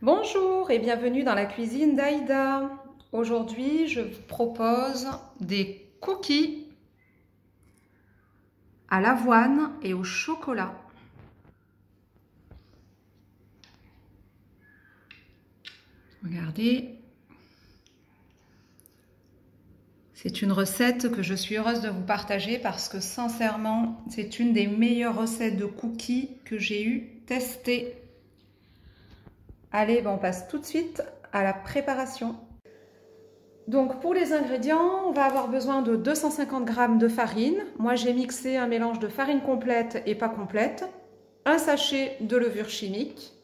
Bonjour et bienvenue dans la cuisine d'Aïda. Aujourd'hui, je vous propose des cookies à l'avoine et au chocolat. Regardez, c'est une recette que je suis heureuse de vous partager parce que sincèrement, c'est une des meilleures recettes de cookies que j'ai eu testées. Allez, on passe tout de suite à la préparation. Donc pour les ingrédients, on va avoir besoin de 250 g de farine. Moi j'ai mixé un mélange de farine complète et pas complète, un sachet de levure chimique,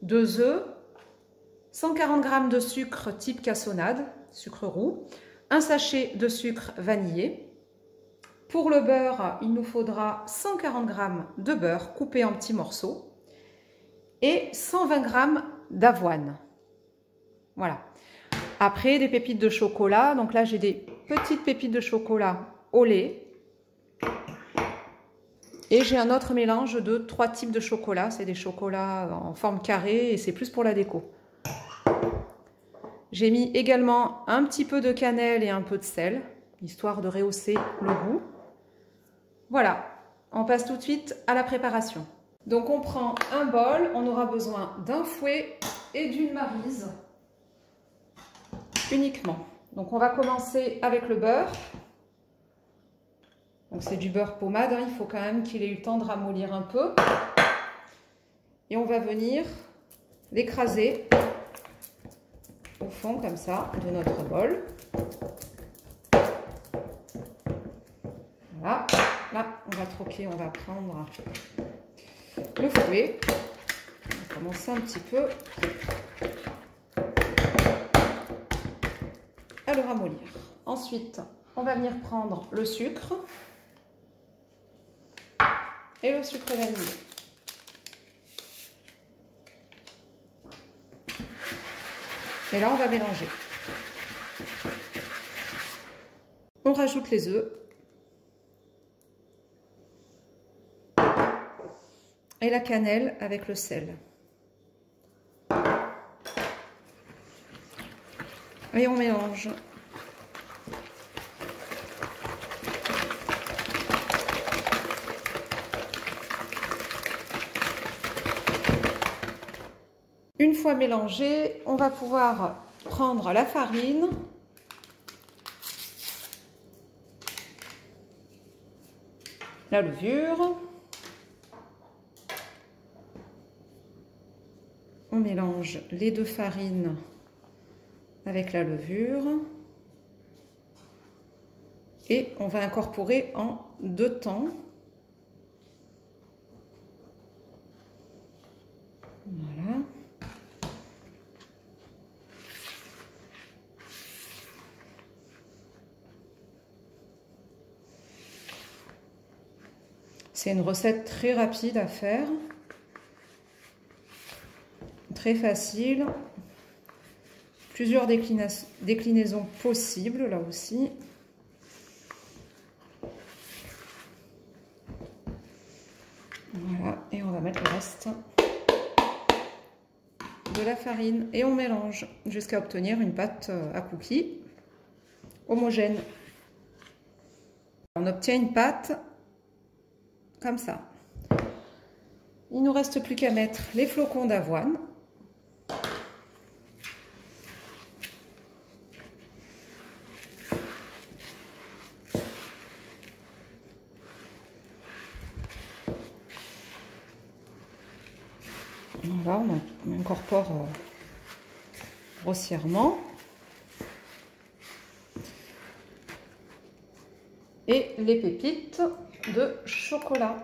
2 œufs, 140 g de sucre type cassonade, sucre roux, un sachet de sucre vanillé. Pour le beurre, il nous faudra 140 g de beurre coupé en petits morceaux et 120 g d'avoine. Voilà. Après, des pépites de chocolat. Donc là, j'ai des petites pépites de chocolat au lait. Et j'ai un autre mélange de 3 types de chocolat. C'est des chocolats en forme carrée et c'est plus pour la déco. J'ai mis également un petit peu de cannelle et un peu de sel, histoire de rehausser le goût. Voilà, on passe tout de suite à la préparation. Donc on prend un bol, on aura besoin d'un fouet et d'une maryse. Uniquement. Donc on va commencer avec le beurre. Donc c'est du beurre pommade, hein. Il faut quand même qu'il ait eu le temps de ramollir un peu. Et on va venir l'écraser au fond comme ça de notre bol. Voilà. Là on va troquer, on va prendre le fouet. On va commencer un petit peu à le ramollir. Ensuite, on va venir prendre le sucre et le sucre vanillé. Et là, on va mélanger. On rajoute les œufs et la cannelle avec le sel. Et on mélange. Une fois mélangé, on va pouvoir prendre la farine, la levure, on mélange les deux farines avec la levure et on va incorporer en 2 temps. Voilà. C'est une recette très rapide à faire, très facile. Plusieurs déclinaisons possibles là aussi. Voilà, et on va mettre le reste de la farine et on mélange jusqu'à obtenir une pâte à cookies homogène. On obtient une pâte comme ça. Il ne nous reste plus qu'à mettre les flocons d'avoine. Voilà, on incorpore grossièrement. Et les pépites de chocolat.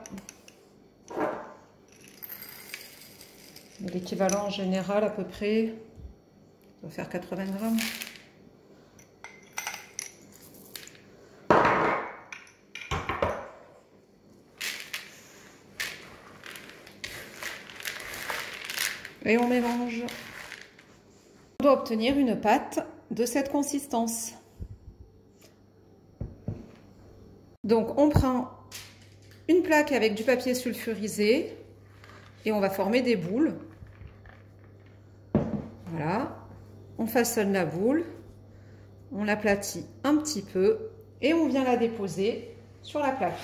L'équivalent général à peu près doit faire 80 grammes. Et on mélange. On doit obtenir une pâte de cette consistance. Donc on prend une plaque avec du papier sulfurisé et on va former des boules. Voilà, on façonne la boule, on l'aplatit un petit peu et on vient la déposer sur la plaque.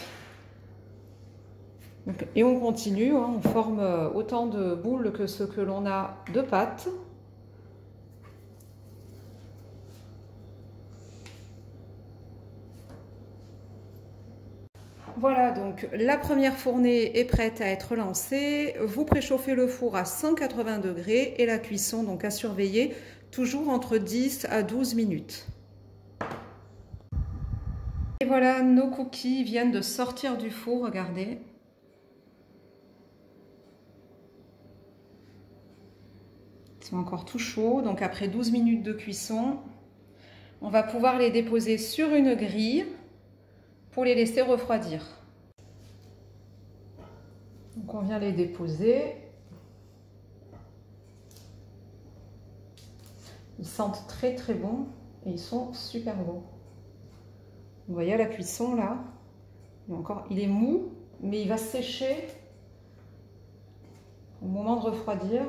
Donc, et on continue, hein, on forme autant de boules que ce que l'on a de pâte. Voilà, donc la première fournée est prête à être lancée. Vous préchauffez le four à 180 degrés et la cuisson donc à surveiller toujours entre 10 à 12 minutes. Et voilà, nos cookies viennent de sortir du four, regardez. Ils sont encore tout chauds, donc après 12 minutes de cuisson, on va pouvoir les déposer sur une grille pour les laisser refroidir. Donc on vient les déposer. Ils sentent très très bon et ils sont super beaux. Vous voyez à la cuisson là, il est mou, mais il va sécher au moment de refroidir.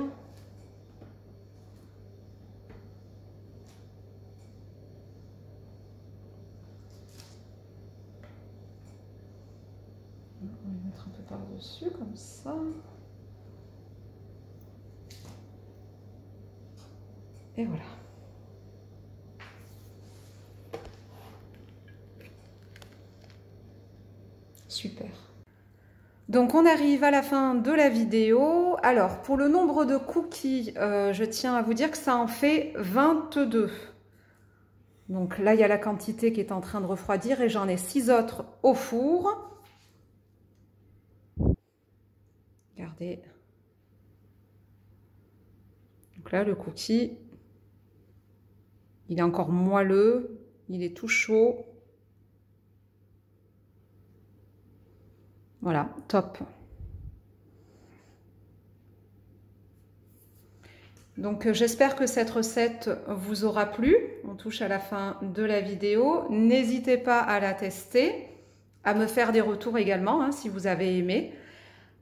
On va les mettre un peu par-dessus comme ça. Et voilà. Super. Donc on arrive à la fin de la vidéo. Alors pour le nombre de cookies, je tiens à vous dire que ça en fait 22. Donc là il y a la quantité qui est en train de refroidir et j'en ai 6 autres au four. Regardez. Donc là le cookie, il est encore moelleux, il est tout chaud. Voilà, top. Donc j'espère que cette recette vous aura plu. On touche à la fin de la vidéo. N'hésitez pas à la tester, à me faire des retours également hein, si vous avez aimé.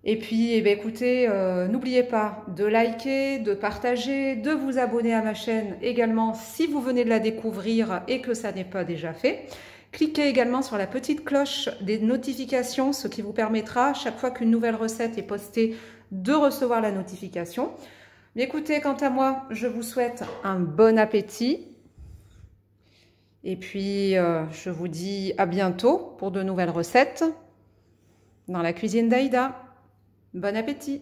Et puis eh bien, écoutez, n'oubliez pas de liker, de partager, de vous abonner à ma chaîne également si vous venez de la découvrir et que ça n'est pas déjà fait. Cliquez également sur la petite cloche des notifications, ce qui vous permettra, chaque fois qu'une nouvelle recette est postée, de recevoir la notification. Mais écoutez, quant à moi, je vous souhaite un bon appétit. Et puis, je vous dis à bientôt pour de nouvelles recettes dans la cuisine d'Aïda. Bon appétit!